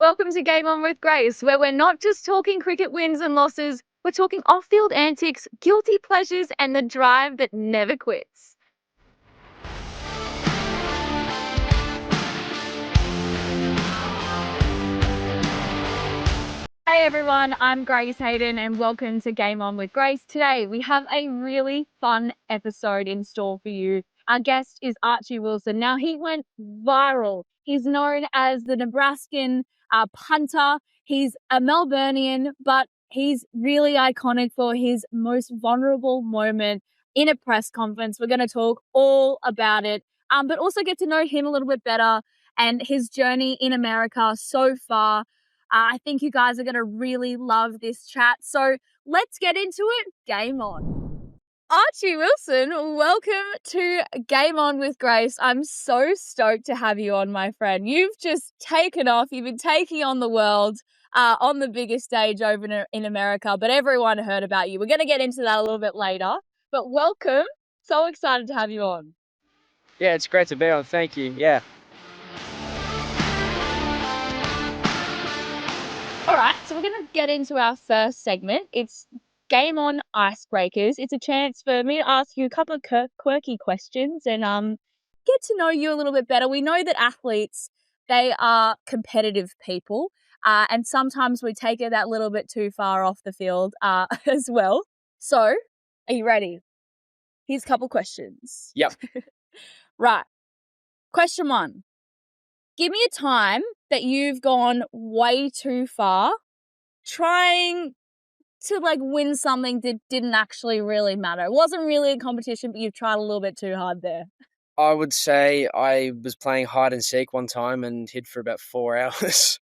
Welcome to Game On with Grace, where we're not just talking cricket wins and losses, we're talking off-field antics, guilty pleasures, and the drive that never quits. Hey everyone, I'm Grace Hayden and welcome to Game On with Grace. Today we have a really fun episode in store for you. Our guest is Archie Wilson. Now he went viral. He's known as the Nebraskan punter. He's a Melburnian, but he's really iconic for his most vulnerable moment in a press conference. We're going to talk all about it, but also get to know him a little bit better and his journey in America so far. I think you guys are going to really love this chat. So let's get into it. Game on. Archie Wilson, welcome to Game On with Grace. I'm so stoked to have you on, my friend. You've just taken off. You've been taking on the world on the biggest stage over in America, but everyone heard about you. We're going to get into that a little bit later, but welcome. So excited to have you on. Yeah, it's great to be on. Thank you. Yeah. All right, so we're going to get into our first segment. It's Game On Icebreakers. It's a chance for me to ask you a couple of quirky questions and get to know you a little bit better. We know that athletes, they are competitive people, and sometimes we take it that little bit too far off the field as well. So, are you ready? Here's a couple questions. Yep. Right. Question 1. Give me a time that you've gone way too far trying to win something that didn't actually really matter. It wasn't really a competition, but you've tried a little bit too hard there. I would say I was playing hide and seek one time and hid for about 4 hours.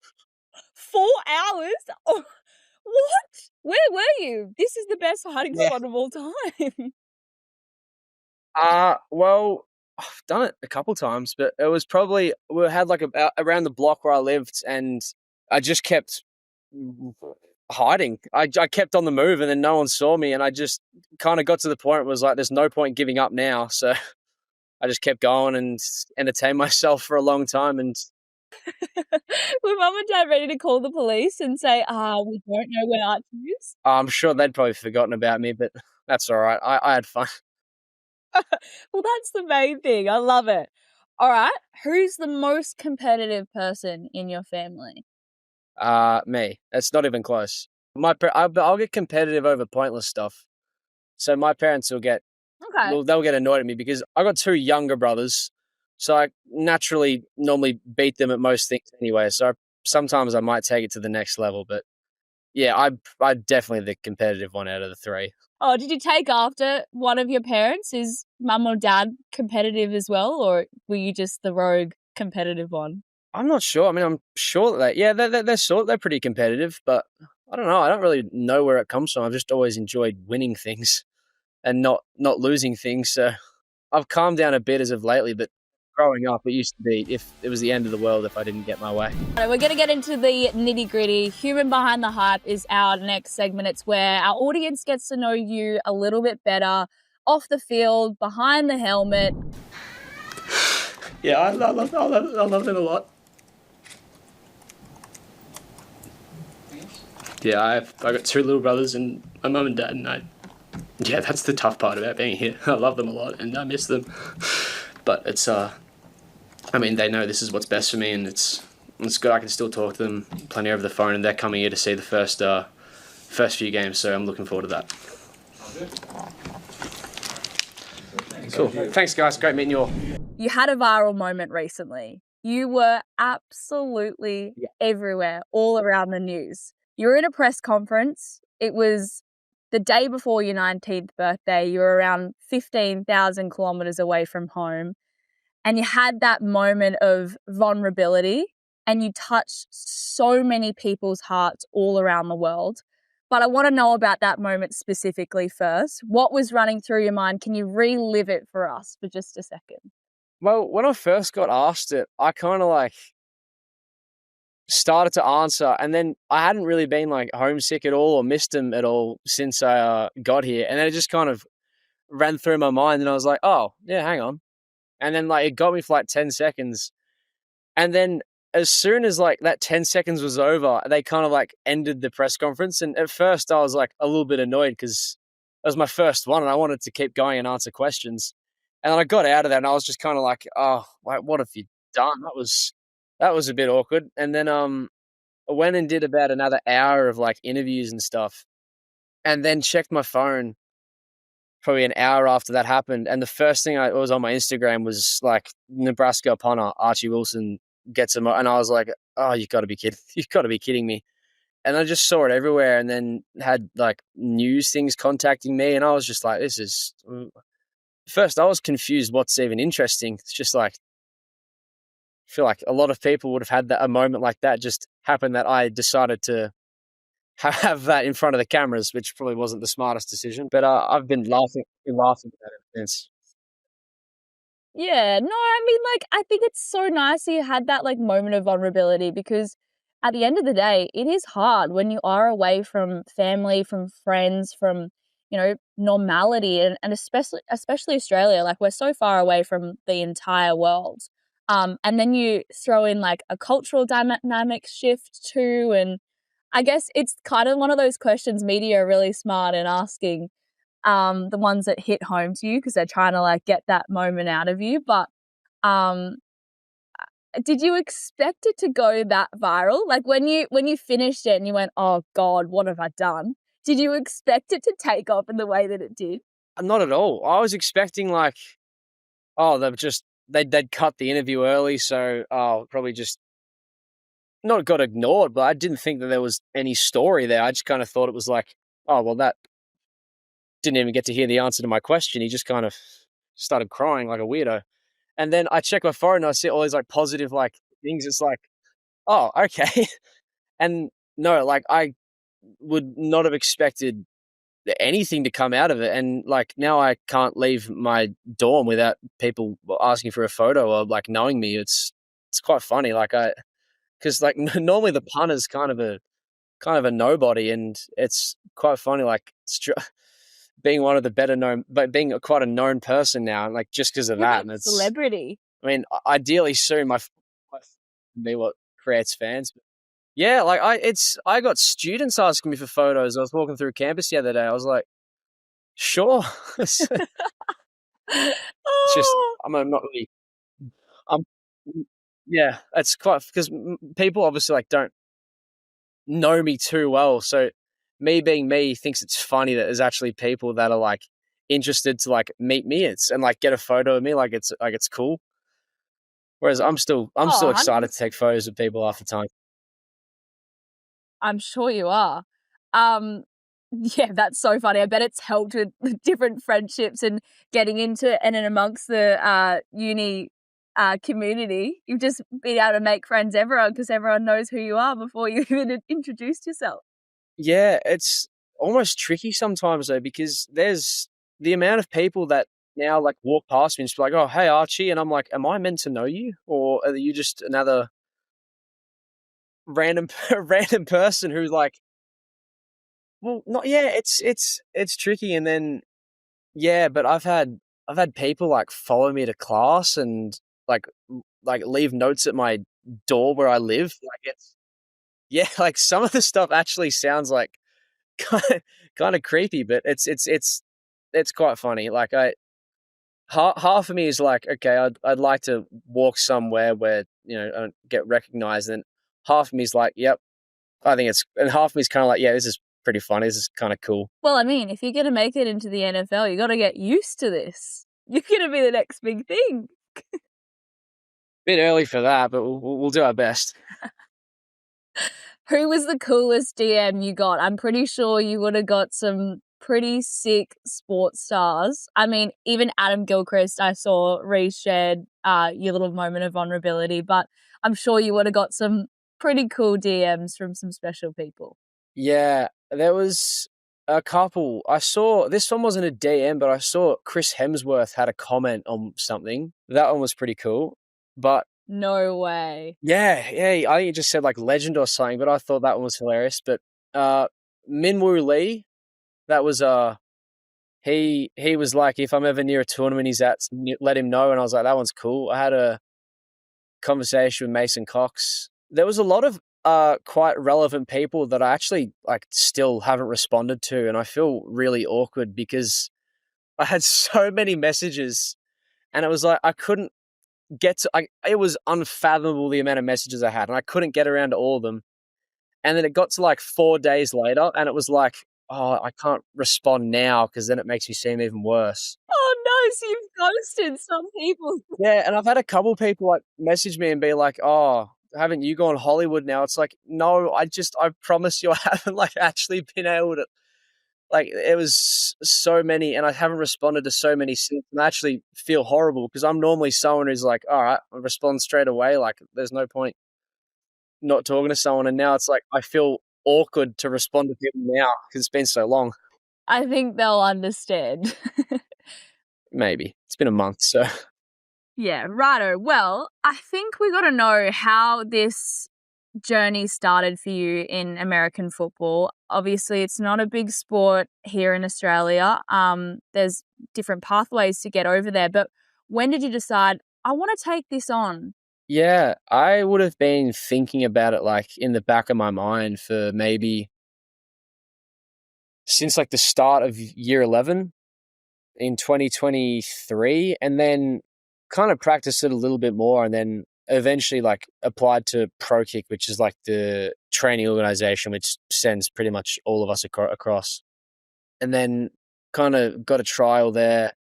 4 hours? Oh, what? Where were you? This is the best hiding spot of all time. Well, I've done it a couple times, but it was probably, we had around the block where I lived and I just kept hiding. I kept on the move and then no one saw me and I just kind of got to the point where it was like, there's no point giving up now. So I just kept going and entertained myself for a long time. And were Mum and Dad ready to call the police and say, we don't know where Archie is? I'm sure they'd probably forgotten about me, but that's all right. I had fun. Well, that's the main thing. I love it. All right. Who's the most competitive person in your family? Me. It's not even close. I'll get competitive over pointless stuff. So my parents will get, they'll get annoyed at me because I got 2 younger brothers. So I naturally normally beat them at most things anyway. So sometimes I might take it to the next level. But yeah, I'm definitely the competitive one out of the 3. Oh, did you take after one of your parents? Is mum or dad competitive as well? Or were you just the rogue competitive one? I'm not sure. I mean, I'm sure that they're pretty competitive, but I don't know. I don't really know where it comes from. I've just always enjoyed winning things and not losing things. So I've calmed down a bit as of lately, but growing up, it used to be if it was the end of the world if I didn't get my way. We're going to get into the nitty-gritty. Human Behind the Hype is our next segment. It's where our audience gets to know you a little bit better off the field, behind the helmet. Yeah, I love them a lot. Yeah, I got 2 little brothers and my mum and dad, and yeah, that's the tough part about being here. I love them a lot and I miss them, but it's I mean, they know this is what's best for me, and it's good. I can still talk to them plenty over the phone, and they're coming here to see the first few games, so I'm looking forward to that. Cool. Thanks, guys. Great meeting you all. You had a viral moment recently. You were absolutely everywhere, all around the news. You were in a press conference. It was the day before your 19th birthday. You were around 15,000 kilometers away from home. And you had that moment of vulnerability and you touched so many people's hearts all around the world. But I want to know about that moment specifically first. What was running through your mind? Can you relive it for us for just a second? Well, when I first got asked it, I kind of started to answer, and then I hadn't really been homesick at all or missed him at all since I got here. And then it just kind of ran through my mind and I was like, oh, yeah, hang on. And then it got me for 10 seconds. And then as soon as like that 10 seconds was over, they kind of like ended the press conference. And at first I was like a little bit annoyed because it was my first one and I wanted to keep going and answer questions. And then I got out of there and I was just kind of like, oh, like, what have you done? That was a bit awkward. And then I went and did about another hour of like interviews and stuff, and then checked my phone probably an hour after that happened. And the first thing I was on my Instagram was like Nebraska punter Archie Wilson gets him, and I was like, oh, you got to be kidding! You got to be kidding me! And I just saw it everywhere, and then had like news things contacting me, and I was just like, this is. First, I was confused. What's even interesting? It's just like, I feel like a lot of people would have had a moment like that just happen, that I decided to have that in front of the cameras, which probably wasn't the smartest decision. But I've been laughing about it ever since. Yeah, no, I mean, like, I think it's so nice that you had that, like, moment of vulnerability, because at the end of the day, it is hard when you are away from family, from friends, from, normality, and especially Australia. Like, we're so far away from the entire world. And then you throw in, like, a cultural dynamic shift too, and I guess it's kind of one of those questions media are really smart in asking, the ones that hit home to you, because they're trying to like get that moment out of you. But um, did you expect it to go that viral? Like when you finished it and you went, "Oh God, what have I done?" Did you expect it to take off in the way that it did? Not at all. I was expecting like, oh, they'd cut the interview early, so probably just not got ignored. But I didn't think that there was any story there. I just kind of thought it was like, oh well, that didn't even get to hear the answer to my question. He just kind of started crying like a weirdo. And then I check my phone and I see all these like positive like things. It's like, oh, okay. And no, like I would not have expected anything to come out of it. And like now I can't leave my dorm without people asking for a photo or like knowing me. It's quite funny. Like because like normally the punter's kind of a nobody, and it's quite funny. Like being one of the better known, but being quite a known person now, and like just because of You're that, like and it's. celebrity. I mean, ideally soon, my be what creates fans. But yeah, like I got students asking me for photos. I was walking through campus the other day. I was like, sure. It's just Oh. I'm not really. I'm yeah. It's quite because people obviously like don't know me too well. So me being me thinks it's funny that there's actually people that are like interested to like meet me and like get a photo of me. Like it's cool. Whereas I'm still Oh, excited to take photos of people half the time. I'm sure you are. Yeah, that's so funny. I bet it's helped with different friendships and getting into and in amongst the uni community. You've just been able to make friends everyone because everyone knows who you are before you even introduced yourself. Yeah, it's almost tricky sometimes though, because there's the amount of people that now like walk past me and just be like, "Oh, hey Archie," and I'm like, "Am I meant to know you, or are you just another random random person who's like?" Well, not yeah. It's tricky, and then yeah, but I've had people like follow me to class and like like leave notes at my door where I live. Like it's yeah, like some of the stuff actually sounds like kind of creepy, but it's quite funny. Like half of me is like, okay, I'd like to walk somewhere where I don't get recognized, and half of me is like, yep, I think it's, and half of me is kind of like, yeah, this is pretty funny. This is kind of cool. Well, I mean, if you're going to make it into the NFL, you got to get used to this. You're going to be the next big thing. Bit early for that, but we'll do our best. Who was the coolest DM you got? I'm pretty sure you would have got some pretty sick sports stars. I mean, even Adam Gilchrist, I saw shared your little moment of vulnerability, but I'm sure you would have got some pretty cool DMs from some special people. Yeah, there was a couple. I saw, this one wasn't a DM, but I saw Chris Hemsworth had a comment on something. That one was pretty cool. But no way. yeah, I think it just said like legend or something, but I thought that one was hilarious. But Minwoo Lee, that was he was like, if I'm ever near a tournament he's at, let him know. And I was like, that one's cool. I had conversation with Mason Cox. There was a lot of quite relevant people that I actually like still haven't responded to, and I feel really awkward because I had so many messages, and it was like I couldn't get to. It was unfathomable the amount of messages I had, and I couldn't get around to all of them. And then it got to like 4 days later, and it was like, oh, I can't respond now because then it makes me seem even worse. Oh no, so you've ghosted some people. Yeah, and I've had a couple people like message me and be like, oh, haven't you gone Hollywood now? It's like, no, I promise you I haven't like actually been able to, like, it was so many, and I haven't responded to so many since, and I actually feel horrible because I'm normally someone who's like, all right, I respond straight away. Like, there's no point not talking to someone, and now it's like I feel awkward to respond to people now because it's been so long. I think they'll understand. Maybe. It's been a month, so. Yeah, righto. Well, I think we got to know how this journey started for you in American football. Obviously, it's not a big sport here in Australia. There's different pathways to get over there. But when did you decide, I want to take this on? Yeah, I would have been thinking about it like in the back of my mind for maybe since like the start of year 11 in 2023, and then kind of practiced it a little bit more, and then eventually like applied to Pro Kick, which is like the training organization which sends pretty much all of us across, and then kind of got a trial there,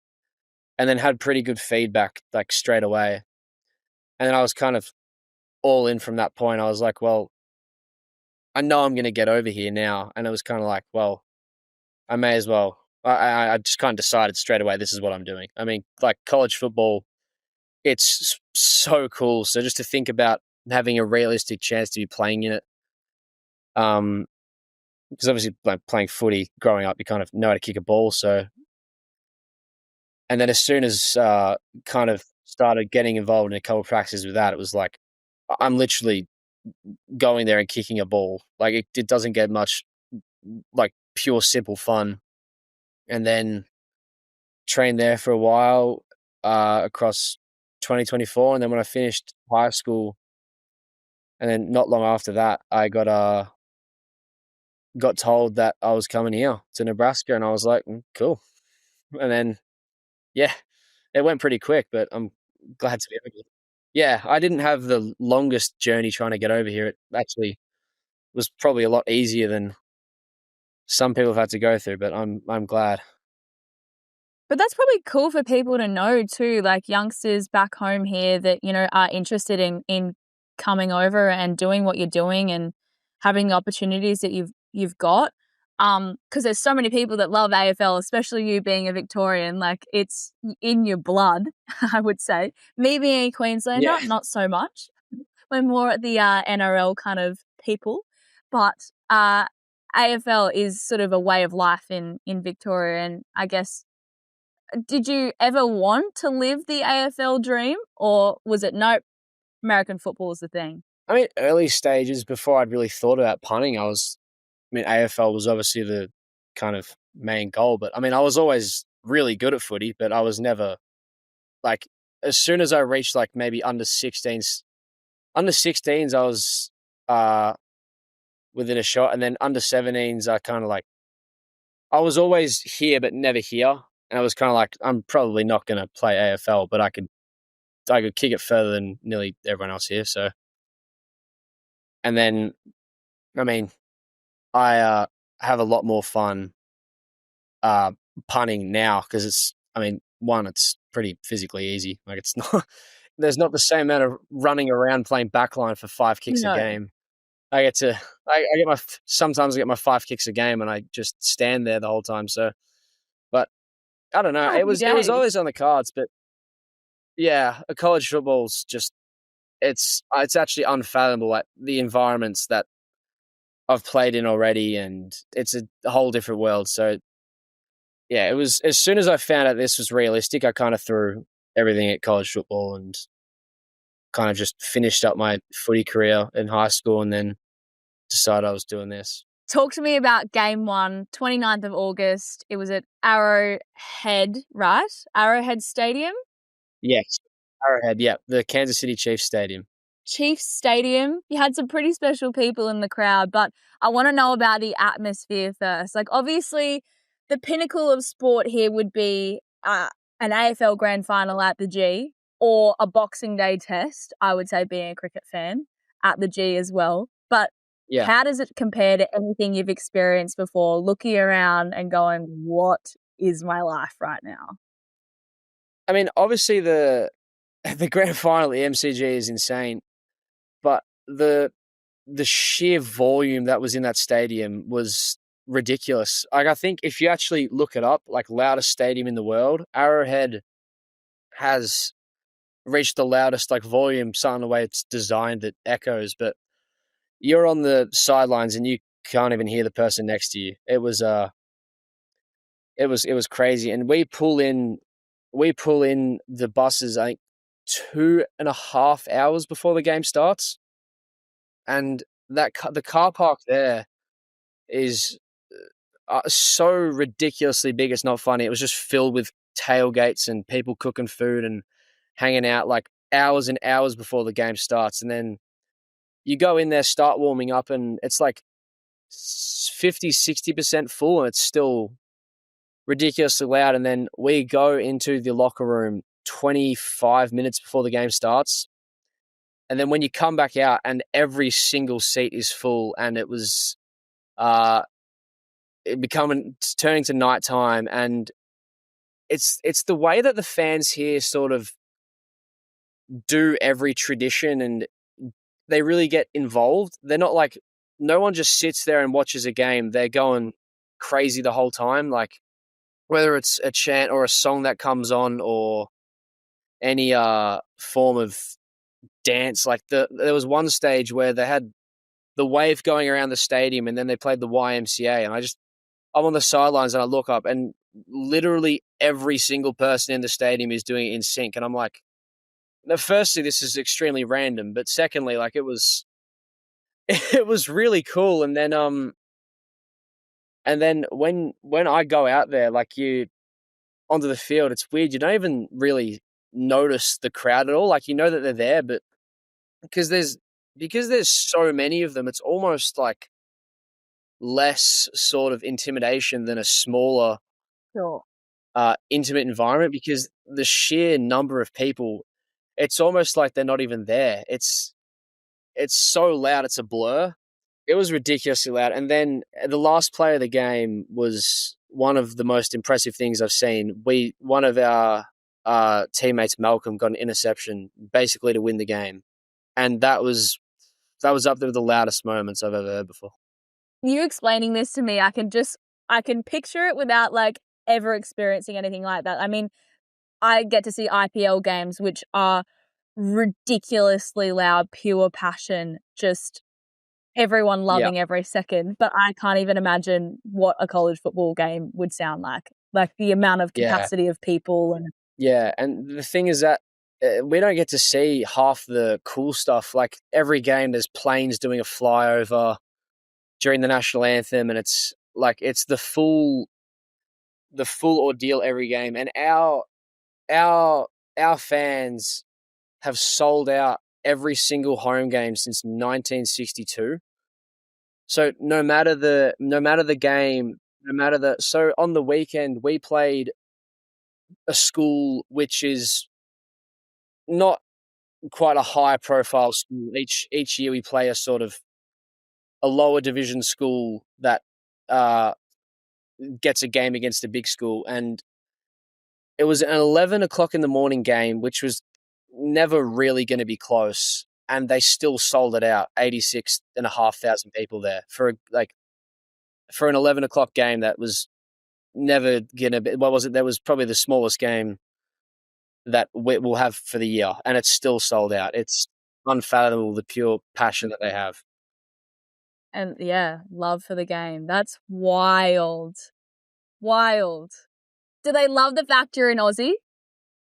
and then had pretty good feedback like straight away. And then I was kind of all in from that point. I was like, well, I know I'm going to get over here now. And it was kind of like, well, I may as well. I just kind of decided straight away, this is what I'm doing. I mean, like college football, it's so cool. So just to think about having a realistic chance to be playing in it, because obviously like playing footy growing up, you kind of know how to kick a ball. So, and then as soon as kind of started getting involved in a couple of practices with that, it was like, I'm literally going there and kicking a ball. Like it doesn't get much like pure, simple fun. And then trained there for a while across 2024. And then when I finished high school, and then not long after that, I got told that I was coming here to Nebraska, and I was like, cool. And then, yeah, it went pretty quick, but I'm glad to be over here. Yeah, I didn't have the longest journey trying to get over here. It actually was probably a lot easier than some people have had to go through, but I'm glad. But that's probably cool for people to know too, like youngsters back home here that, you know, are interested in coming over and doing what you're doing and having the opportunities that you've got. Because there's so many people that love AFL, especially you being a Victorian, like it's in your blood, I would say. Me being a Queenslander, not so much. We're more the NRL kind of people. But AFL is sort of a way of life in Victoria, and I guess, did you ever want to live the AFL dream, or was it nope, American football is the thing? I mean, early stages before I'd really thought about punting, AFL was obviously the kind of main goal, but I mean, I was always really good at footy, but I was never like, as soon as I reached like maybe under 16s, I was within a shot, and then under 17s, I kind of like, I was always here, but never here. And I was kind of like, I'm probably not going to play AFL, but I could kick it further than nearly everyone else here. So, and then, I mean, I have a lot more fun punting now because it's pretty physically easy. Like it's not, there's not the same amount of running around playing backline for 5 kicks a game. Sometimes I get my 5 kicks a game and I just stand there the whole time. So, but I don't know. It was always on the cards, but yeah, college football's just, it's actually unfathomable, like the environments that I've played in already, and it's a whole different world. So yeah, it was, as soon as I found out this was realistic, I kind of threw everything at college football and kind of just finished up my footy career in high school and then decided I was doing this. Talk to me about game 1, 29th of August. It was at Arrowhead, right? Arrowhead Stadium? Yes, Arrowhead, yeah, the Kansas City Chiefs Stadium. Chiefs Stadium, you had some pretty special people in the crowd, but I want to know about the atmosphere first. Like, obviously, the pinnacle of sport here would be an AFL grand final at the G or a Boxing Day test, I would say, being a cricket fan, at the G as well. But Yeah. how does it compare to anything you've experienced before, looking around and going, what is my life right now? I mean, obviously the grand final at the MCG is insane, but the sheer volume that was in that stadium was ridiculous. Like, I think if you actually look it up, like, loudest stadium in the world, Arrowhead has reached the loudest, like, volume, something the way it's designed that echoes, but you're on the sidelines and you can't even hear the person next to you. It was crazy. And we pull in the buses, I think, 2.5 hours before the game starts. And the car park there is so ridiculously big, it's not funny. It was just filled with tailgates and people cooking food and hanging out like hours and hours before the game starts. And then you go in there, start warming up, and it's like 50-60% full, and it's still ridiculously loud. And then we go into the locker room 25 minutes before the game starts. And then when you come back out and every single seat is full, and it was turning to nighttime, and it's the way that the fans here sort of do every tradition, and they really get involved. They're not like, no one just sits there and watches a game. They're going crazy the whole time, like whether it's a chant or a song that comes on or any form of dance. Like there was one stage where they had the wave going around the stadium, and then they played the YMCA, and I'm on the sidelines and I look up, and literally every single person in the stadium is doing it in sync. And I'm like, now, firstly, this is extremely random, but secondly, like, it was really cool. And then when I go out there, like, you onto the field, it's weird. You don't even really notice the crowd at all. Like, you know that they're there, but because there's so many of them, it's almost like less sort of intimidation than a smaller, Sure. intimate environment, because the sheer number of people, it's almost like they're not even there. It's so loud, it's a blur. It was ridiculously loud. And then the last play of the game was one of the most impressive things I've seen. One of our teammates, Malcolm, got an interception basically to win the game. And that was up there with the loudest moments I've ever heard before. You explaining this to me, I can picture it without like ever experiencing anything like that. I mean, I get to see IPL games, which are ridiculously loud, pure passion, just everyone loving every second. But I can't even imagine what a college football game would sound like the amount of capacity of people. And the thing is that we don't get to see half the cool stuff. Like, every game, there's planes doing a flyover during the national anthem, and it's like, it's the full ordeal every game. And our fans have sold out every single home game since 1962. So no matter the game, so on the weekend we played a school which is not quite a high profile school. Each year we play a sort of a lower division school that gets a game against a big school, and it was an 11 o'clock in the morning game, which was never really going to be close, and they still sold it out. 86,500 people there for an 11 o'clock game that was never going to be. What was it? That was probably the smallest game that we'll have for the year, and it's still sold out. It's unfathomable, the pure passion that they have. And love for the game. That's wild. Wild. Do they love the fact you're in Aussie?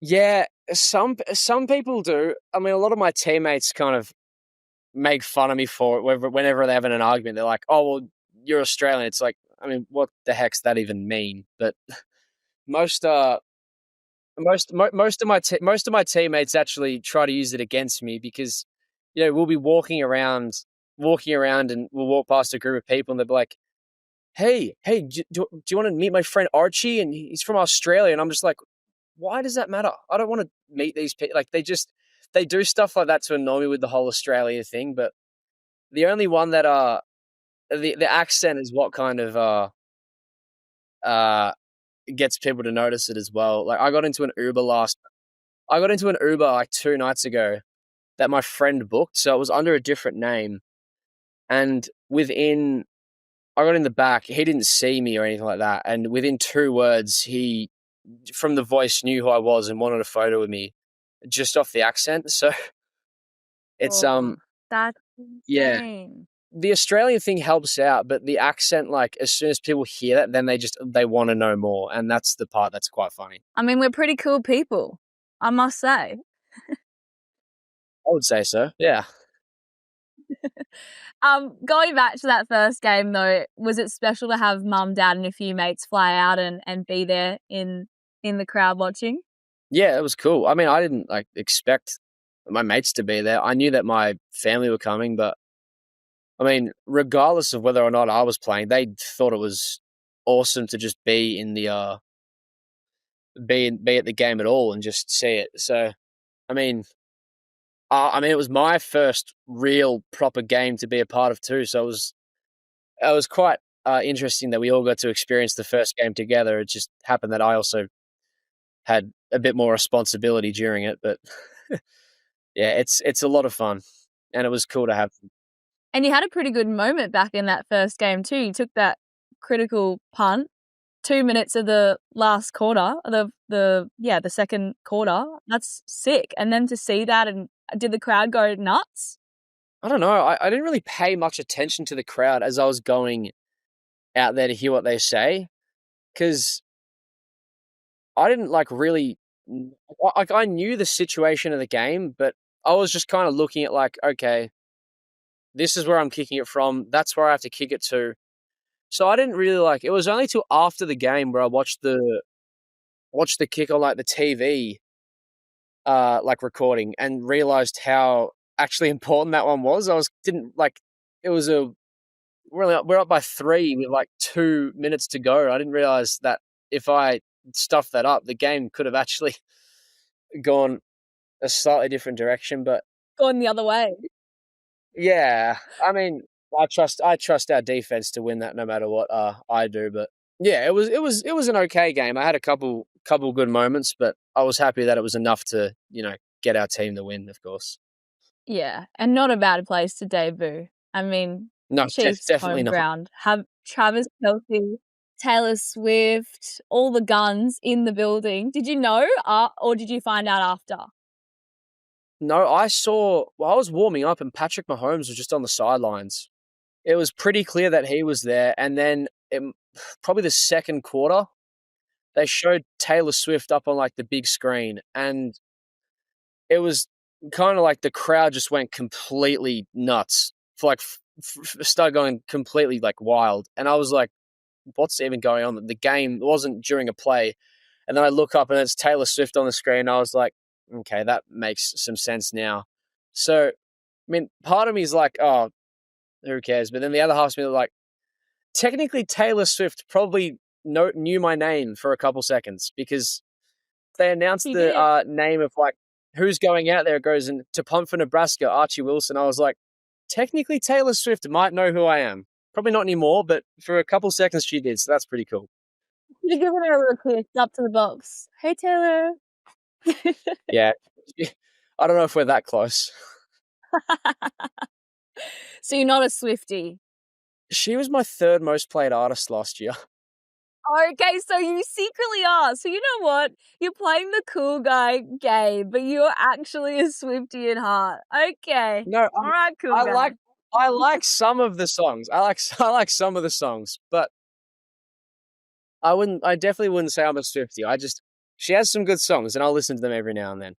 Yeah, some people do. I mean, a lot of my teammates kind of make fun of me for it whenever they're having an argument. They're like, "Oh, well, you're Australian." It's like, I mean, what the heck's that even mean? But most of my teammates actually try to use it against me, because we'll be walking around and we'll walk past a group of people and they'll be like, hey, do you want to meet my friend Archie? And he's from Australia. And I'm just like, why does that matter? I don't want to meet these people. Like, they do stuff like that to annoy me with the whole Australia thing. But the only one that, the accent is what kind of, gets people to notice it as well. Like, I got into an Uber like 2 nights ago that my friend booked. So it was under a different name. And I got in the back. He didn't see me or anything like that. And within 2 words, he, from the voice, knew who I was and wanted a photo with me just off the accent. So it's, that's yeah, insane. the Australian thing helps out, but the accent, like, as soon as people hear that, then they want to know more. And that's the part that's quite funny. I mean, we're pretty cool people, I must say. I would say so. Yeah. Going back to that first game though, was it special to have mum, dad, and a few mates fly out and be there in the crowd watching? Yeah, it was cool. I mean, I didn't expect my mates to be there. I knew that my family were coming, but I mean, regardless of whether or not I was playing, they thought it was awesome to just be in the be at the game at all and just see it. So, I mean, it was my first real proper game to be a part of too. So it was quite interesting that we all got to experience the first game together. It just happened that I also had a bit more responsibility during it, but yeah, it's a lot of fun, and it was cool to have. And you had a pretty good moment back in that first game too. You took that critical punt, 2 minutes of the last quarter, the second quarter. That's sick. And then to see that, and did the crowd go nuts? I don't know. I didn't really pay much attention to the crowd as I was going out there to hear what they say, because I didn't really, I knew the situation of the game, but I was just kind of looking at okay, this is where I'm kicking it from. That's where I have to kick it to. So I didn't really it was only till after the game where I watched the kick on the TV, recording, and realized how actually important that one was. It was we're up by 3 with 2 minutes to go. I didn't realize that if I stuffed that up, the game could have actually gone a slightly different direction, but gone the other way. Yeah, I mean, I trust our defense to win that no matter what I do. But yeah, it was an okay game. I had a couple good moments, but I was happy that it was enough to get our team the win, of course. Yeah, and not a bad place to debut. I mean, no, Chiefs definitely home not. ground. Have Travis Kelce, Taylor Swift, all the guns in the building. Did you know, or did you find out after? No, I was warming up and Patrick Mahomes was just on the sidelines. It was pretty clear that he was there. And then probably the second quarter, they showed Taylor Swift up on the big screen. And it was kind of the crowd just went completely nuts. Started going completely wild. And I was like, what's even going on? The game wasn't during a play. And then I look up and it's Taylor Swift on the screen. I was like, okay, that makes some sense now. So, I mean, part of me is oh, who cares? But then the other half of me technically Taylor Swift probably knew my name for a couple seconds, because they announced the name of who's going out there. It goes in to punt for Nebraska, Archie Wilson. I was like, technically Taylor Swift might know who I am. Probably not anymore, but for a couple seconds she did. So that's pretty cool. You're giving her a request up to the box. Hey, Taylor. Yeah. I don't know if we're that close. So you're not a Swiftie? She was my 3rd most played artist last year. Okay, so you secretly are. So you know what? You're playing the cool guy game, but you're actually a Swiftie at heart. Okay. No, all right, cool guy. I like some of the songs. I like some of the songs, but I definitely wouldn't say I'm a Swiftie. She has some good songs and I'll listen to them every now and then.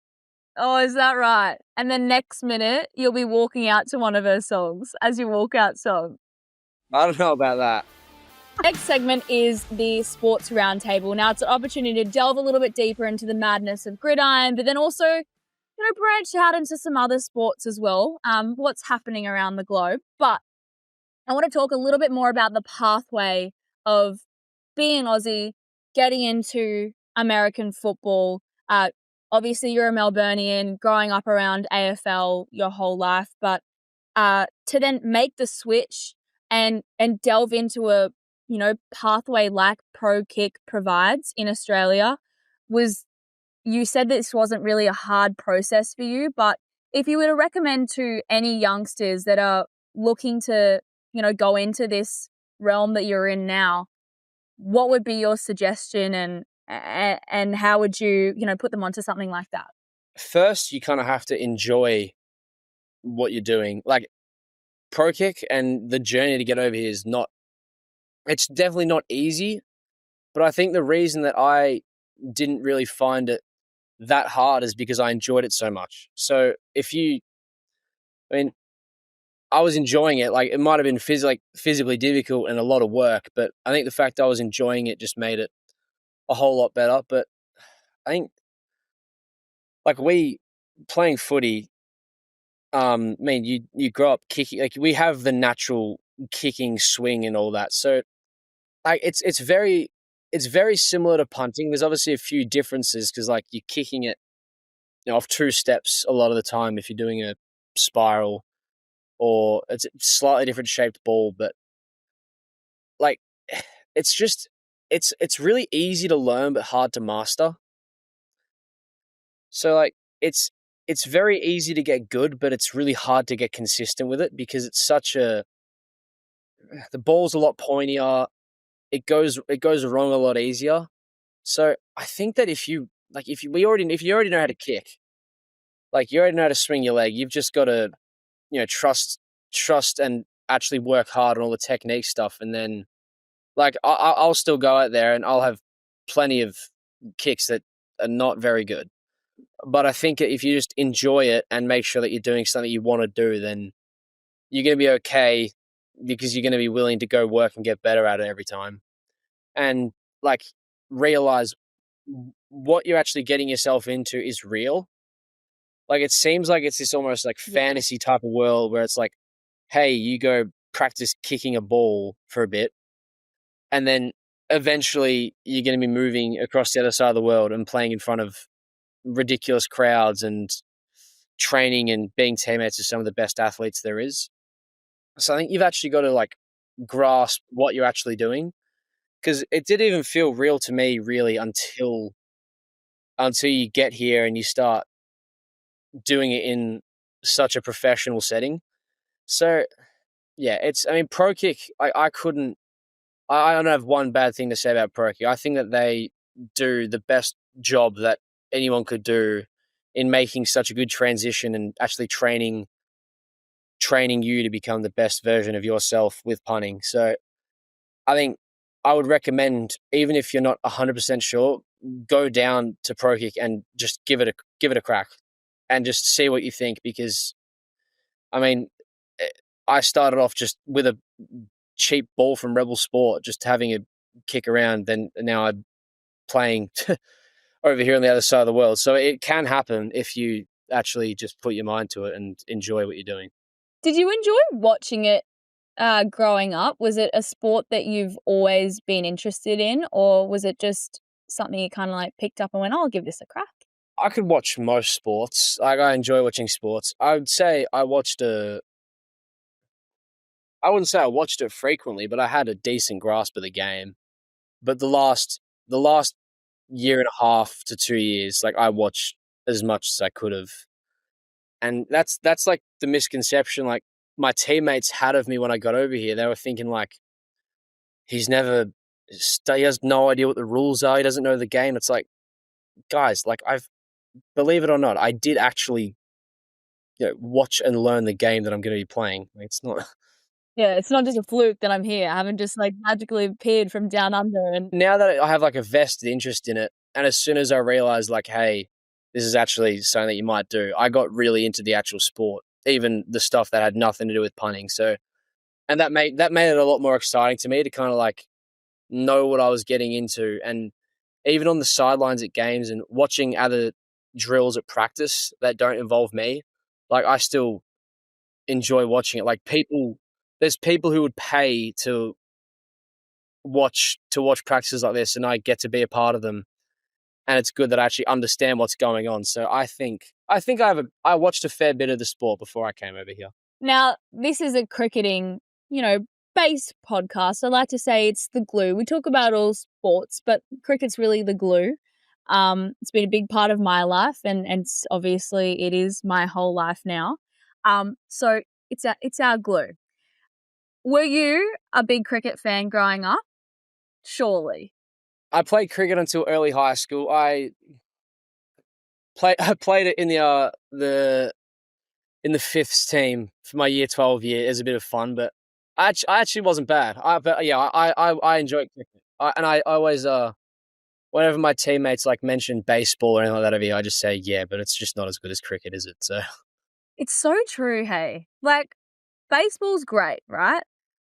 Oh, is that right? And then next minute, you'll be walking out to one of her songs as you walk out song. I don't know about that. Next segment is the Sports Roundtable. Now, it's an opportunity to delve a little bit deeper into the madness of gridiron, but then also branch out into some other sports as well, what's happening around the globe. But I want to talk a little bit more about the pathway of being Aussie, getting into American football. Obviously, you're a Melburnian, growing up around AFL your whole life, but to then make the switch and delve into a pathway like Pro Kick provides in Australia was. You said this wasn't really a hard process for you, but if you were to recommend to any youngsters that are looking to, go into this realm that you're in now, what would be your suggestion and how would you, put them onto something like that? First, you kind of have to enjoy what you're doing. Like Pro Kick and the journey to get over here it's definitely not easy, but I think the reason that I didn't really find it that hard is because I enjoyed it so much. So I was enjoying it. Like it might have been physically difficult and a lot of work, but I think the fact I was enjoying it just made it a whole lot better. But I think like playing footy, you grow up kicking, like we have the natural kicking swing and all that. So like it's very similar to punting. There's obviously a few differences because like you're kicking it off 2 steps a lot of the time if you're doing a spiral, or it's a slightly different shaped ball, but like it's really easy to learn but hard to master. So like it's very easy to get good, but it's really hard to get consistent with it because it's the ball's a lot pointier. It goes wrong a lot easier. So I think that if you already know how to kick, like you already know how to swing your leg, you've just got to, trust and actually work hard on all the technique stuff. And then like I'll still go out there and I'll have plenty of kicks that are not very good. But I think if you just enjoy it and make sure that you're doing something you want to do, then you're going to be okay because you're going to be willing to go work and get better at it every time. And like realize what you're actually getting yourself into is real. Like it seems like it's this almost like fantasy type of world where it's like, hey, you go practice kicking a ball for a bit, and then eventually you're going to be moving across the other side of the world and playing in front of ridiculous crowds and training and being teammates with some of the best athletes there is. So I think you've actually got to like grasp what you're actually doing, because it didn't even feel real to me really until you get here and you start doing it in such a professional setting. So yeah, Pro Kick, I don't have one bad thing to say about Pro Kick. I think that they do the best job that anyone could do in making such a good transition and actually training you to become the best version of yourself with punting. So I think I would recommend, even if you're not 100% sure, go down to Pro Kick and just give it a crack and just see what you think, because I started off just with a cheap ball from Rebel Sport, just having a kick around, then now I'm playing over here on the other side of the world. So it can happen if you actually just put your mind to it and enjoy what you're doing. Did you enjoy watching it growing up? Was it a sport that you've always been interested in, or was it just something you kind of like picked up and went, I'll give this a crack? I could watch most sports. Like I enjoy watching sports. I would say I wouldn't say I watched it frequently, but I had a decent grasp of the game. But the last year and a half to 2 years, like I watched as much as I could have. And that's like the misconception like my teammates had of me when I got over here. They were thinking like, he has no idea what the rules are. He doesn't know the game. It's like, guys, like believe it or not, I did actually watch and learn the game that I'm going to be playing. Like, it's not. Yeah, it's not just a fluke that I'm here. I haven't just like magically appeared from down under. And now that I have like a vested interest in it, and as soon as I realized like, hey, this is actually something that you might do, I got really into the actual sport, even the stuff that had nothing to do with punting. So, and that made it a lot more exciting to me to kind of like know what I was getting into. And even on the sidelines at games and watching other drills at practice that don't involve me, like I still enjoy watching it. Like there's people who would pay to watch practices like this, and I get to be a part of them. And it's good that I actually understand what's going on. So I think I watched a fair bit of the sport before I came over here. Now, this is a cricketing, based podcast. I like to say it's the glue. We talk about all sports, but cricket's really the glue. It's been a big part of my life, and obviously it is my whole life now. So it's our glue. Were you a big cricket fan growing up? Surely. I played cricket until early high school. I played it in the fifths team for my year 12 year. It was a bit of fun, but I actually wasn't bad. I enjoyed cricket. I always whenever my teammates like mention baseball or anything like that over here, I just say yeah, but it's just not as good as cricket, is it? So it's so true. Hey, like baseball's great, right?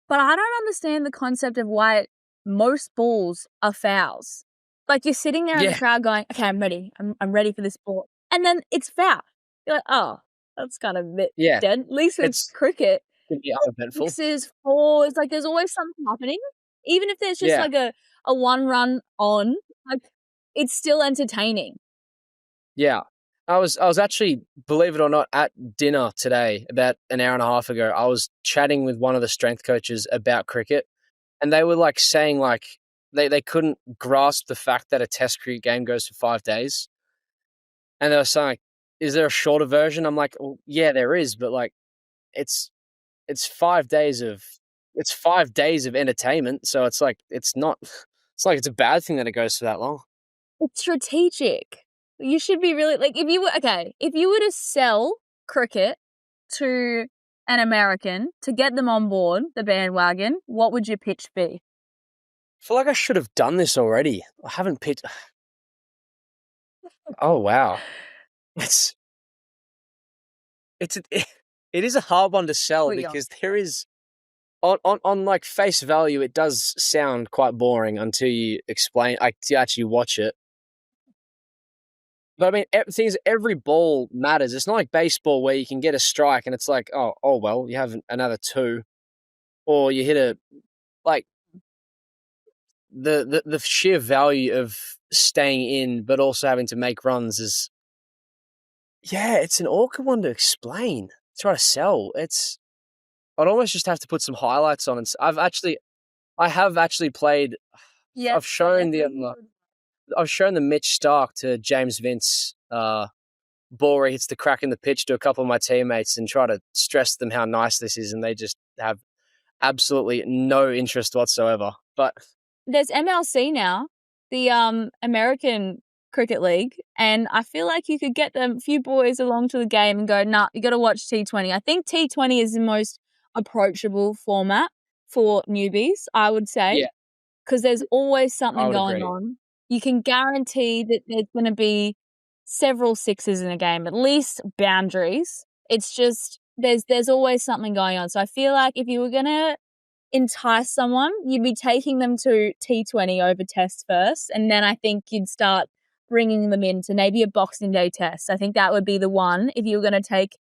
But I don't understand the concept of why most balls are fouls. Like you're sitting there in the crowd going, okay, I'm ready. I'm ready for this ball. And then it's foul. You're like, oh, that's kind of a bit dead. At least it's cricket. It can be uneventful. Sixes, fours, like there's always something happening. Even if there's just like a one run on, like it's still entertaining. Yeah. I was actually, believe it or not, at dinner today about an hour and a half ago. I was chatting with one of the strength coaches about cricket, and they were like saying like they couldn't grasp the fact that a test cricket game goes for 5 days. And they were saying, is there a shorter version? I'm like, well, yeah, there is, but like it's 5 days of entertainment. So it's like it's a bad thing that it goes for that long. It's strategic. You should be really like if you were to sell cricket to an American to get them on board the bandwagon, what would your pitch be? I feel like I should have done this already. I haven't pitched. Oh wow, it is a hard one to sell because there is on like face value, it does sound quite boring until you explain, like to actually watch it. But I mean, every ball matters. It's not like baseball where you can get a strike and it's like, oh well, you have another 2, or you hit like the sheer value of staying in, but also having to make runs is, it's an awkward one to explain. Try to sell. I'd almost just have to put some highlights on. And I have actually played. Yeah, I've shown the Mitch Stark to James Vince ball where he hits the crack in the pitch to a couple of my teammates and try to stress them how nice this is, and they just have absolutely no interest whatsoever. But there's MLC now, the American Cricket League, and I feel like you could get a few boys along to the game and go, nah, you got to watch T20. I think T20 is the most approachable format for newbies, I would say, because there's always something going on. You can guarantee that there's going to be several sixes in a game, at least boundaries. It's just there's always something going on. So I feel like if you were going to entice someone, you'd be taking them to T20 over tests first, and then I think you'd start bringing them into maybe a Boxing Day test. I think that would be the one. If you were going to take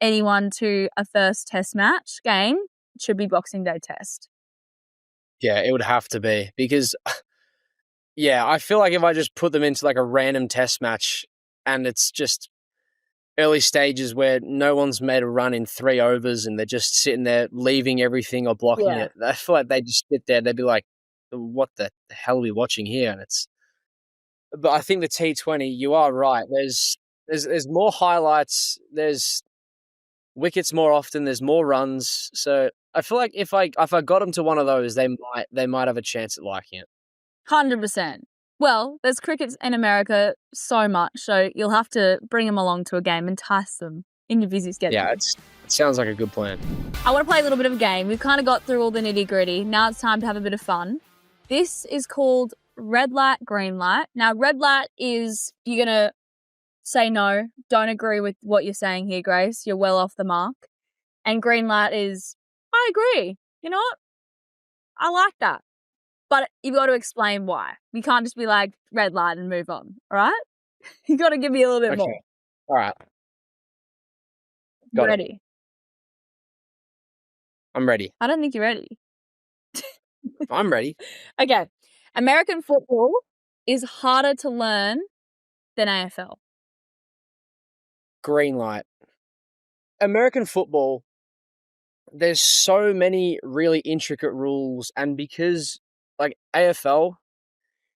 anyone to a first test match game, it should be Boxing Day test. Yeah, it would have to be because, I feel like if I just put them into like a random test match and it's just early stages where no one's made a run in 3 overs and they're just sitting there leaving everything or blocking it, I feel like they just sit there. They'd be like, what the hell are we watching here? And but I think the T20, you are right. There's more highlights. There's wickets more often. There's more runs. So I feel like if I got them to one of those, they might have a chance at liking it. 100%. Well, there's cricket in America so much, so you'll have to bring them along to a game, entice them in your busy schedule. Yeah, it sounds like a good plan. I want to play a little bit of a game. We've kind of got through all the nitty-gritty. Now it's time to have a bit of fun. This is called red light, green light. Now, red light is you're going to say no, don't agree with what you're saying here, Grace. You're well off the mark. And green light is, I agree. You know what? I like that. But you've got to explain why. You can't just be like red light and move on, all right? You got to give me a little bit more. All right. You ready? I'm ready. I don't think you're ready. I'm ready. Okay. American football is harder to learn than AFL. Green light. American football, there's so many really intricate rules, and because like AFL,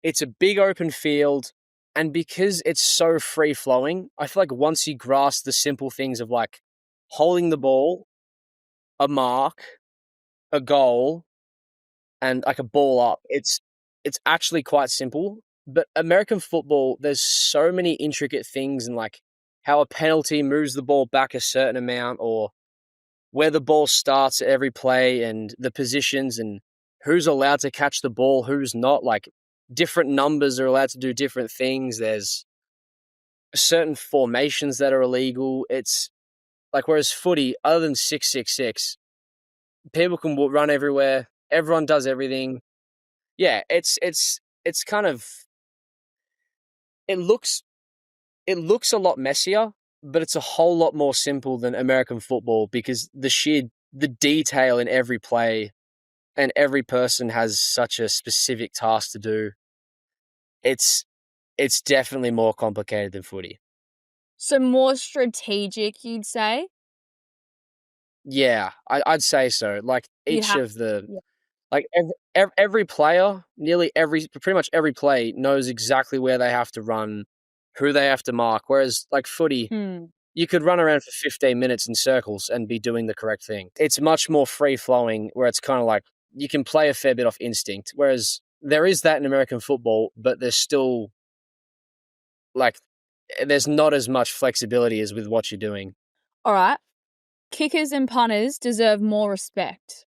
it's a big open field, and because it's so free flowing, I feel like once you grasp the simple things of like holding the ball, a mark, a goal, and like a ball up, it's actually quite simple. But American football, there's so many intricate things, and like how a penalty moves the ball back a certain amount, or where the ball starts at every play, and the positions, and who's allowed to catch the ball, who's not. Like different numbers are allowed to do different things. There's certain formations that are illegal. It's like, whereas footy, other than 666, people can run everywhere. Everyone does everything. Yeah, it's kind of, it looks a lot messier, but it's a whole lot more simple than American football, because the detail in every play, and every person has such a specific task to do. It's definitely more complicated than footy. So more strategic, you'd say? Yeah, I'd say so. Like each of the, yeah. like every player, pretty much every play knows exactly where they have to run, who they have to mark. Whereas like footy, you could run around for 15 minutes in circles and be doing the correct thing. It's much more free flowing, where it's kind of like you can play a fair bit off instinct. Whereas there is that in American football, but there's still like, there's not as much flexibility as with what you're doing. All right. Kickers and punters deserve more respect.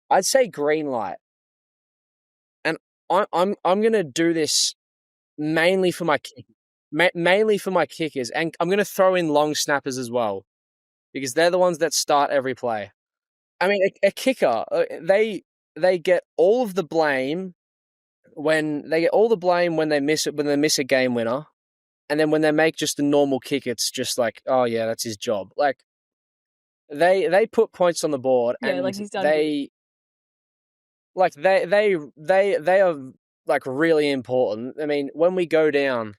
I'd say green light. And I'm going to do this mainly for my kickers, and I'm going to throw in long snappers as well, because they're the ones that start every play. I mean, a kicker, they get all of the blame when they miss a game winner, and then when they make just a normal kick, it's just like, oh yeah, that's his job. Like they put points on the board, Yeah, and like he's done they are like really important. I mean, when we go down,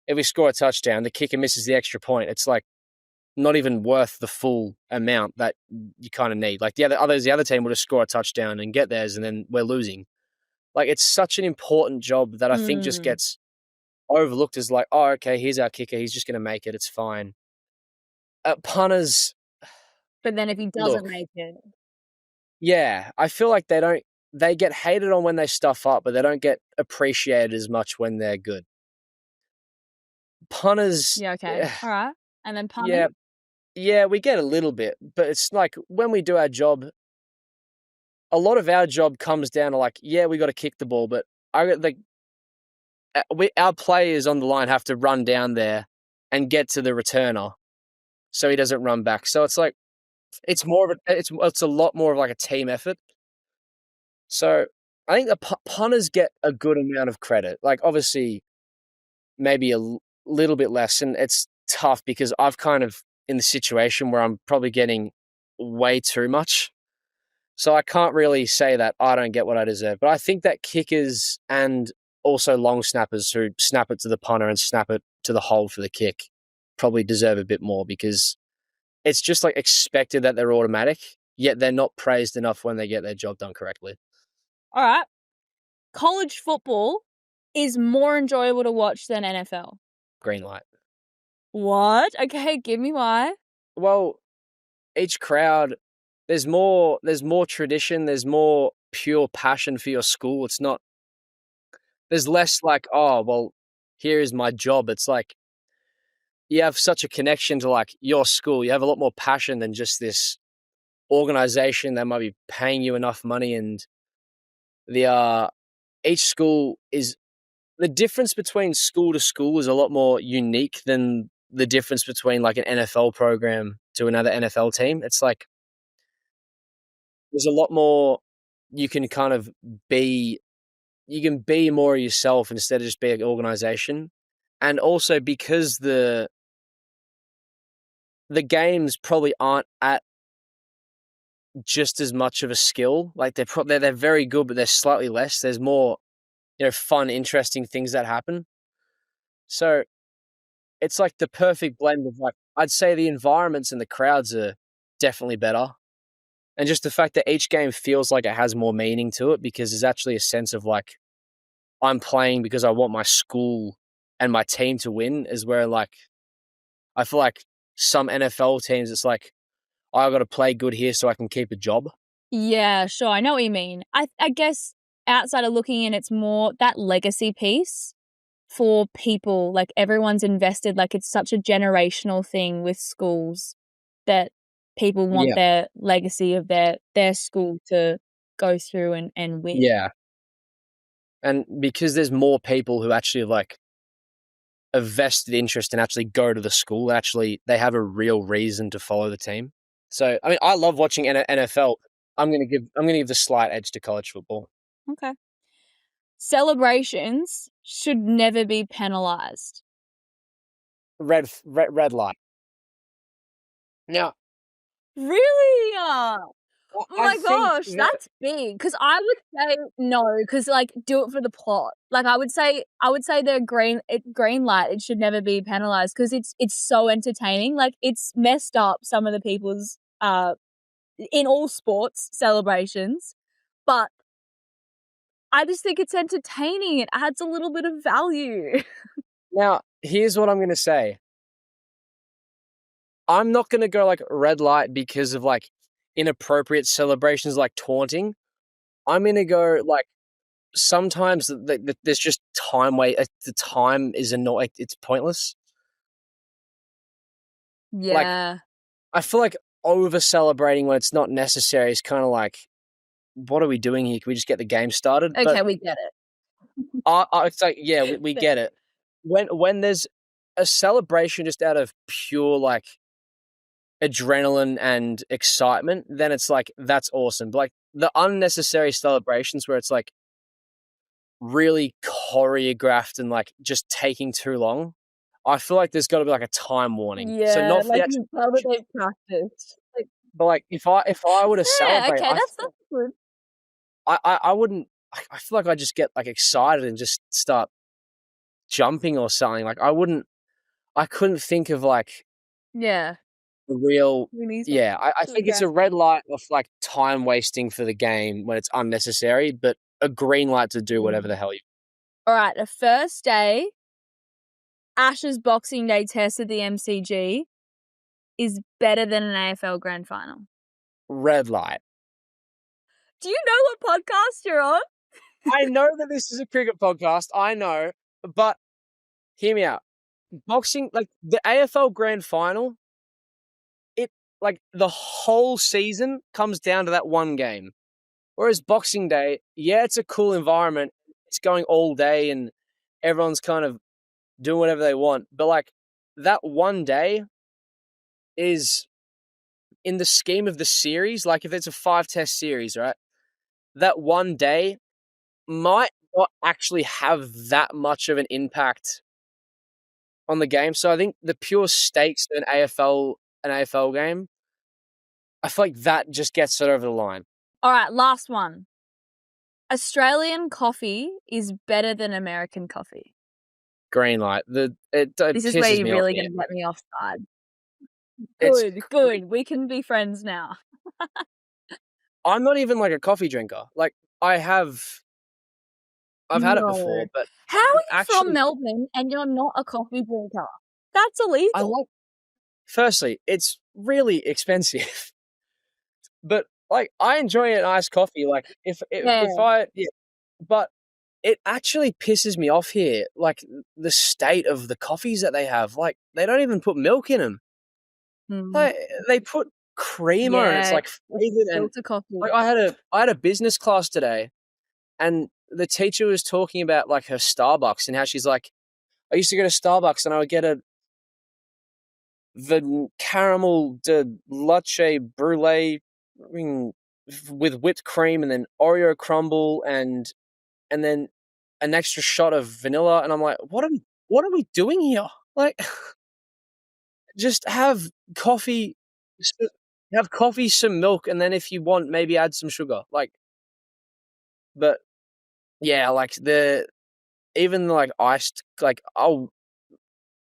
if we score a touchdown, the kicker misses the extra point. It's like not even worth the full amount that you kind of need. Like the other team will just score a touchdown and get theirs, and then we're losing. Like, it's such an important job that I think just gets overlooked as like, oh, okay, here's our kicker. He's just going to make it. It's fine. Punters. But then if he doesn't make it. Yeah, I feel like they get hated on when they stuff up, but they don't get appreciated as much when they're good. Punters. Yeah, okay. All right. And then punting? Yeah, we get a little bit, but it's like when we do our job, a lot of our job comes down to like, yeah, we got to kick the ball, but our players on the line have to run down there and get to the returner, so he doesn't run back. So it's like, it's a lot more of like a team effort. So I think the punters get a good amount of credit. Like, obviously, maybe a little bit less, and it's tough because I've kind of in the situation where I'm probably getting way too much. So I can't really say that I don't get what I deserve. But I think that kickers and also long snappers who snap it to the punter and snap it to the hold for the kick probably deserve a bit more, because it's just like expected that they're automatic, yet they're not praised enough when they get their job done correctly. All right. College football is more enjoyable to watch than NFL. Green light. What? Okay, give me why. Well, each crowd, there's more tradition, there's more pure passion for your school. It's not, there's less like, oh, well, here is my job. It's like you have such a connection to like your school. You have a lot more passion than just this organization that might be paying you enough money. And each school is, the difference between school to school is a lot more unique than the difference between like an NFL program to another NFL team. It's like there's a lot more you can kind of be, you can be more yourself instead of just be an organization. and also because the games probably aren't at just as much of a skill. Like they're very good, but they're slightly less. There's more, fun, interesting things that happen. So it's like the perfect blend of, like, I'd say the environments and the crowds are definitely better. And just the fact that each game feels like it has more meaning to it, because there's actually a sense of, like, I'm playing because I want my school and my team to win, is where, like, I feel like some NFL teams, it's like, I got to play good here so I can keep a job. Yeah, sure. I know what you mean. I guess outside of looking in, it's more that legacy piece for people. Like, everyone's invested. Like, it's such a generational thing with schools that people want Yeah. their legacy of their school to go through and win. Yeah. And because there's more people who actually, like, a vested interest and actually go to the school, actually they have a real reason to follow the team. So, I mean, I love watching NFL. I'm gonna give the slight edge to college football. Okay. Celebrations should never be penalized. Red light. Now, Really? Oh my I gosh, think that's big. Because I would say no, because, like, do it for the plot. Like, I would say the green light, it should never be penalized, because it's so entertaining. Like, it's messed up some of the people's in all sports celebrations, but I just think it's entertaining. It adds a little bit of value. now here's what I'm gonna say. I'm not gonna go, like, red light because of, like, inappropriate celebrations like taunting. I'm gonna go, like, sometimes there's just time the time is annoying. It's pointless. Like, Yeah. I feel like over celebrating when it's not necessary is kind of like, what are we doing here? Can we just get the game started? Okay, we get it. It's like, yeah, we get it. When there's a celebration just out of pure, like, adrenaline and excitement, then it's like, that's awesome. But, like, the unnecessary celebrations where it's, like, really choreographed and, like, just taking too long, I feel like there's got to be, like, a time warning. Yeah, So not for like, the you tell that they've practiced. Like, but, like, if I were to yeah, celebrate, okay, that's good. I wouldn't. I feel like I just get, like, excited and just start jumping or something. Like, I couldn't think of, like, Yeah. the real. We need Yeah, I to think it's a address red light of, like, time wasting for the game when it's unnecessary, but a green light to do whatever the hell you. Alright, the first day, Ash's Boxing Day test at the MCG is better than an AFL Grand Final. Red light. Do you know what podcast you're on? I know that this is a cricket podcast. I know, but hear me out. Boxing, like, the AFL Grand Final, it, like, the whole season comes down to that one game. Whereas Boxing Day, yeah, it's a cool environment. It's going all day and everyone's kind of doing whatever they want. But, like, that one day is, in the scheme of the series, like, if it's a 5-test series, right? That one day might not actually have that much of an impact on the game. So I think the pure stakes of an AFL game, I feel like that just gets it over the line. Alright, last one. Australian coffee is better than American coffee. Green light. This is where you're really going to get me offside. Good. We can be friends now. I'm not even, like, a coffee drinker. Like, I've had it before, but how are you from Melbourne and you're not a coffee drinker? That's illegal. Firstly, it's really expensive, but, like, I enjoy an iced coffee. Like, but it actually pisses me off here. Like, the state of the coffees that they have. Like, they don't even put milk in them. Like, they put cream on it. It's, like, flavored and coffee. Like, I had a business class today, and the teacher was talking about, like, her Starbucks and how she's like, I used to go to Starbucks and I would get the caramel de latte brulee with whipped cream and then Oreo crumble and then an extra shot of vanilla. And I'm like, what am what are we doing here? Like, just have coffee, some milk, and then if you want, maybe add some sugar. Like, but yeah, like even like iced, like I'll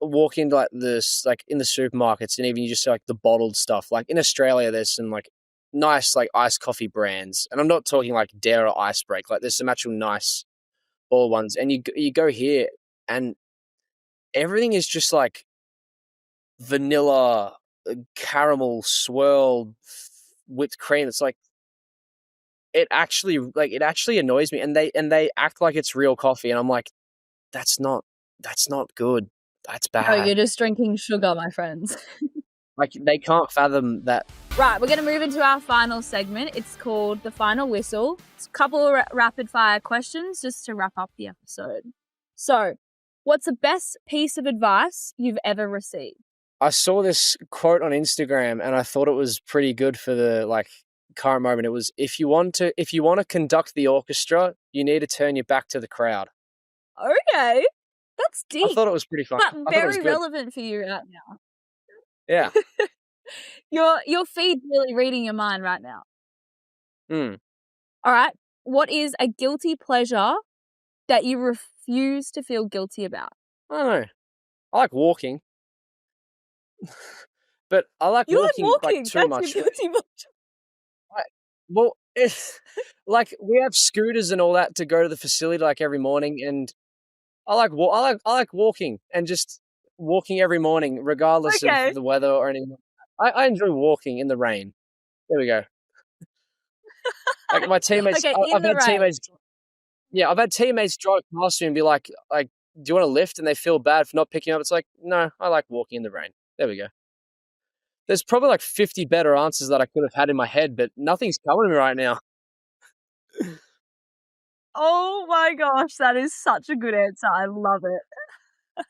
walk into like this, like in the supermarkets, and even you just see like the bottled stuff. Like in Australia, there's some like nice like iced coffee brands, and I'm not talking like Dare or Icebreak. Like there's some actual nice all ones, and you go here, and everything is just like vanilla, caramel swirled whipped cream. It's like it actually annoys me, and they act like it's real coffee, and I'm like, that's not good. That's Oh, bad. you're just drinking sugar, my friends. Like they can't fathom that. Right, we're going to move into our final segment. It's called The Final Whistle. It's a couple of rapid fire questions just to wrap up the episode. So, what's the best piece of advice you've ever received? I saw this quote on Instagram and I thought it was pretty good for the like current moment. It was, if you want to conduct the orchestra, you need to turn your back to the crowd. Okay. That's deep. I thought it was pretty fun. But very relevant for you right now. Yeah. Your feed's really reading your mind right now. All right. What is a guilty pleasure that you refuse to feel guilty about? I don't know. I like walking. But I like walking like too much. Your guilty pleasure. Well, it's like we have scooters and all that to go to the facility like every morning, and I like walking and just walking every morning, regardless of the weather or anything. I enjoy walking in the rain. There we go. Like my teammates, I've had teammates. Yeah, I've had teammates drive past me and be like, do you want to lift? And they feel bad for not picking up. It's like, no, I like walking in the rain. There we go. There's probably like 50 better answers that I could have had in my head, but nothing's coming to me right now. Oh my gosh, that is such a good answer. I love it.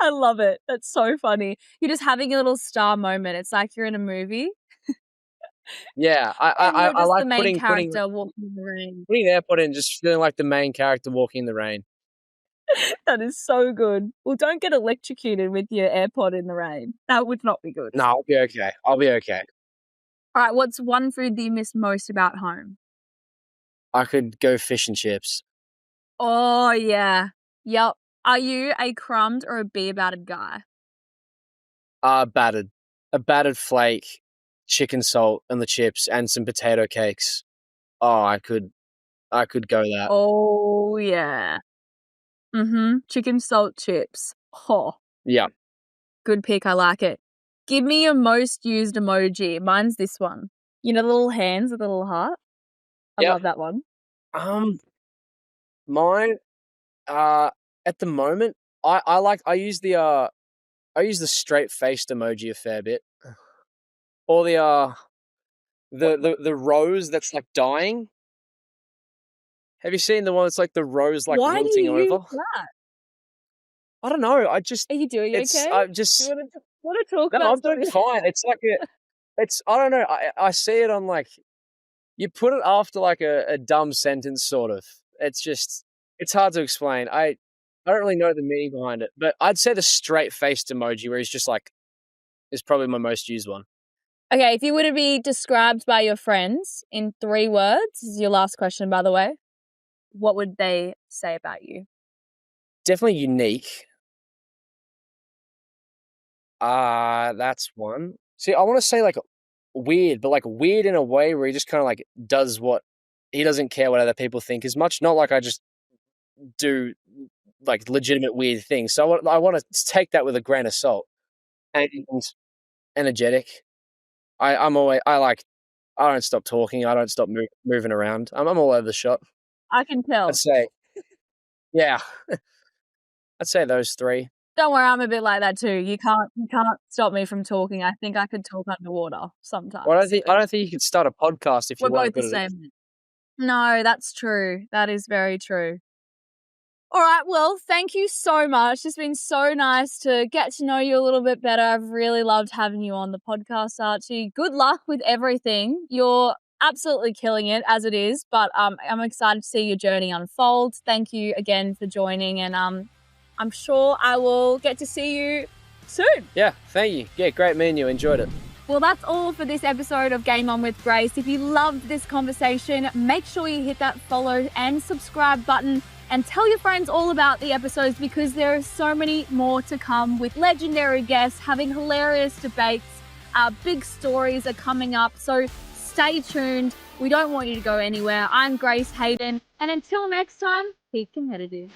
I love it. That's so funny. You're just having a little star moment. It's like you're in a movie. Yeah, I like the main character walking in the rain. Putting the AirPod in, just feeling like the main character walking in the rain. That is so good. Well, don't get electrocuted with your AirPod in the rain. That would not be good. No, I'll be okay. All right, what's one food that you miss most about home? I could go fish and chips. Oh, yeah. Yep. Are you a crumbed or a beer battered guy? Battered. A battered flake, chicken salt and the chips, and some potato cakes. Oh, I could go that. Oh, yeah. Chicken salt chips. Oh. Yeah. Good pick. I like it. Give me your most used emoji. Mine's this one. You know the little hands with the little heart? I love that one. Mine, at the moment, I use the straight faced emoji a fair bit. Or the rose that's like dying. Have you seen the one that's like the rose like wilting over? Why do you use that? I don't know. Are you doing okay? I just do you want to talk about? No, I'm doing fine. It's like I don't know. I see it on like, you put it after like a dumb sentence sort of. It's hard to explain. I don't really know the meaning behind it, but I'd say the straight faced emoji where he's just like, is probably my most used one. Okay, if you were to be described by your friends in 3 words, this is your last question, by the way, what would they say about you? Definitely unique. That's one. See, I want to say like weird, but like weird in a way where he just kind of like does what he doesn't care what other people think as much. Not like I just do like legitimate weird things. So I want to take that with a grain of salt. And energetic. I don't stop talking. I don't stop moving around. I'm all over the shop. I can tell. I'd say, yeah. I'd say those 3. Don't worry, I'm a bit like that too. You can't stop me from talking. I think I could talk underwater sometimes. Well, I don't think you could start a podcast if you weren't good at it. We're both the same. No, that's true. That is very true. All right, well, thank you so much. It's been so nice to get to know you a little bit better. I've really loved having you on the podcast, Archie. Good luck with everything. You're absolutely killing it as it is, but I'm excited to see your journey unfold. Thank you again for joining, and I'm sure I will get to see you soon. Yeah, thank you. Yeah, great meeting you. Enjoyed it. Well, that's all for this episode of Game On with Grace. If you loved this conversation, make sure you hit that follow and subscribe button and tell your friends all about the episodes, because there are so many more to come with legendary guests having hilarious debates. Big stories are coming up, so stay tuned. We don't want you to go anywhere. I'm Grace Hayden, and until next time, keep competitive.